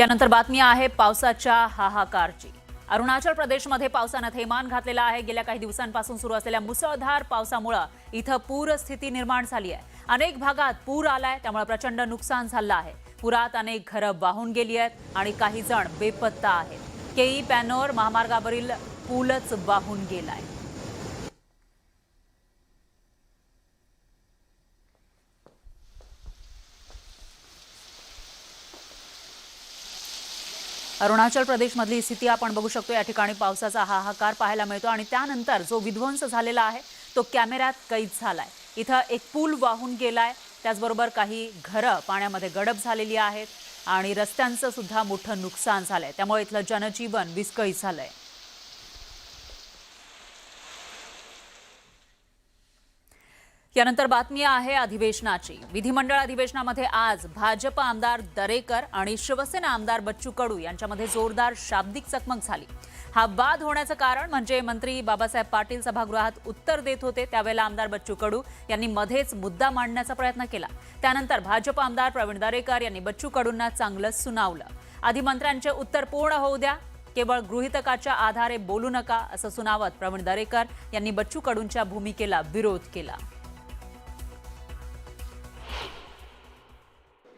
त्यानंतर बातमी आहे पावसाच्या हाहाकारची। अरुणाचल प्रदेशमध्ये पावसाने थैमान घातलेला आहे। गेल्या काही दिवसांपासून सुरू असलेल्या मुसळधार पावसामुळे इथं पूरस्थिती निर्माण झाली आहे। अनेक भागात पूर आलाय, त्यामुळे प्रचंड नुकसान झालं आहे। पुरात अनेक घरं वाहून गेली आहेत आणि काही जण बेपत्ता आहेत। केई पॅनोर महामार्गावरील पूलच वाहून गेलाय। अरुणाचल प्रदेशमधली स्थिती आपण बघू शकतो। या ठिकाणी पावसाचा हाहाकार पाहायला मिळतो आणि त्यानंतर जो विध्वंस झालेला आहे तो कॅमेऱ्यात कैद झालाय। इथं एक पूल वाहून गेलाय, त्याचबरोबर काही घरं पाण्यामध्ये गडप झालेली आहेत आणि रस्त्यांचं सुद्धा मोठं नुकसान झालंय। त्यामुळे इथलं जनजीवन विस्कळीत झालंय। यानंतर बातमी आहे अधिवेशनाची। विधिमंडळ अधिवेशनामध्ये आज भाजप आमदार दरेकर आणि शिवसेना आमदार बच्चू कडू यांच्यामध्ये जोरदार शाब्दिक चकमक झाली। हा वाद होण्याचं कारण म्हणजे मंत्री बाबासाहेब पाटील सभागृहात उत्तर देत होते, त्यावेळेला आमदार बच्चू कडू यांनी मध्येच मुद्दा मांडण्याचा प्रयत्न केला। त्यानंतर भाजप आमदार प्रवीण दरेकर यांनी बच्चू कडूंना चांगलंच सुनावलं। आधी मंत्र्यांचे उत्तर पूर्ण होऊ द्या, केवळ गृहीतकाच्या आधारे बोलू नका असं सुनावत प्रवीण दरेकर यांनी बच्चू कडूंच्या भूमिकेला विरोध केला।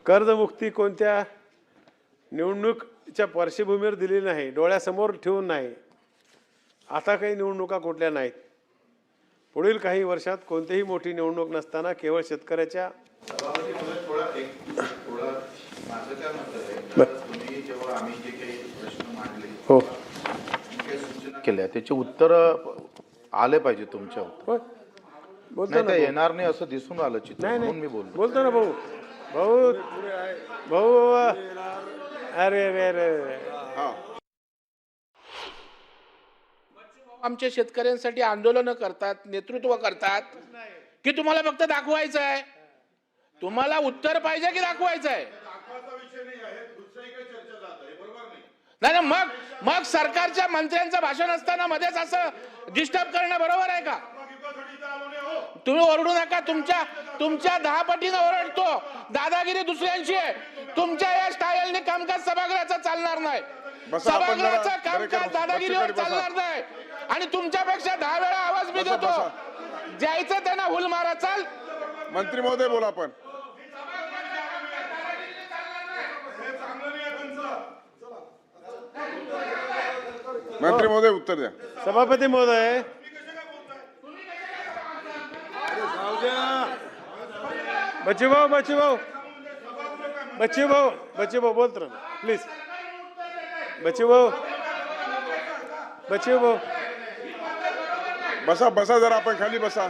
कर्जमुक्ती कोणत्या निवडणुकीच्या पार्श्वभूमीवर दिलेली नाही, डोळ्यासमोर ठेवून नाही। आता काही निवडणुका कुठल्या नाहीत। पुढील काही वर्षात कोणतीही मोठी निवडणूक नसताना केवळ शेतकऱ्याच्या हो केल्या त्याचे उत्तर आले पाहिजे तुमच्या। बोलतो ना, येणार नाही असं दिसून आलं चित्र, म्हणून मी बोलतो ना भाऊ भाऊ भाऊ अरे अरे अरे आमच्या शेतकऱ्यांसाठी आंदोलन करतात, नेतृत्व करतात की तुम्हाला फक्त दाखवायचं आहे, तुम्हाला उत्तर पाहिजे की दाखवायचं आहे? नाही मग मग सरकारच्या मंत्र्यांचं भाषण असताना मध्येच असं डिस्टर्ब करणं बरोबर आहे का? तुम्ही ओरडू नका, तुमच्या 10 पटीने ओरडतो। दादागिरी दुसऱ्यांची आहे। तुमच्या या स्टाईलने कामकाज सभागृहाचं चालणार नाही। सभागृहाचं कामकाज दादागिरीवर चालणार नाही आणि तुमच्यापेक्षा 10 वेळा आवाज मी देतो। जायचं त्यांना हुल मारा, चाल। मंत्री महोदय बोला। पण मंत्री महोदय उत्तर द्या। सभापती महोदय, बच्चू भाऊ बोलतो ना प्लीज। बच्चू भाऊ बसा जरा, आपण खाली बसा।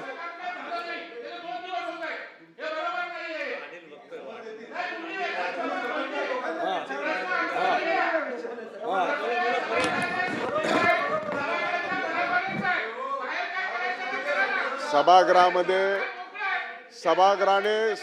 सभागृहाने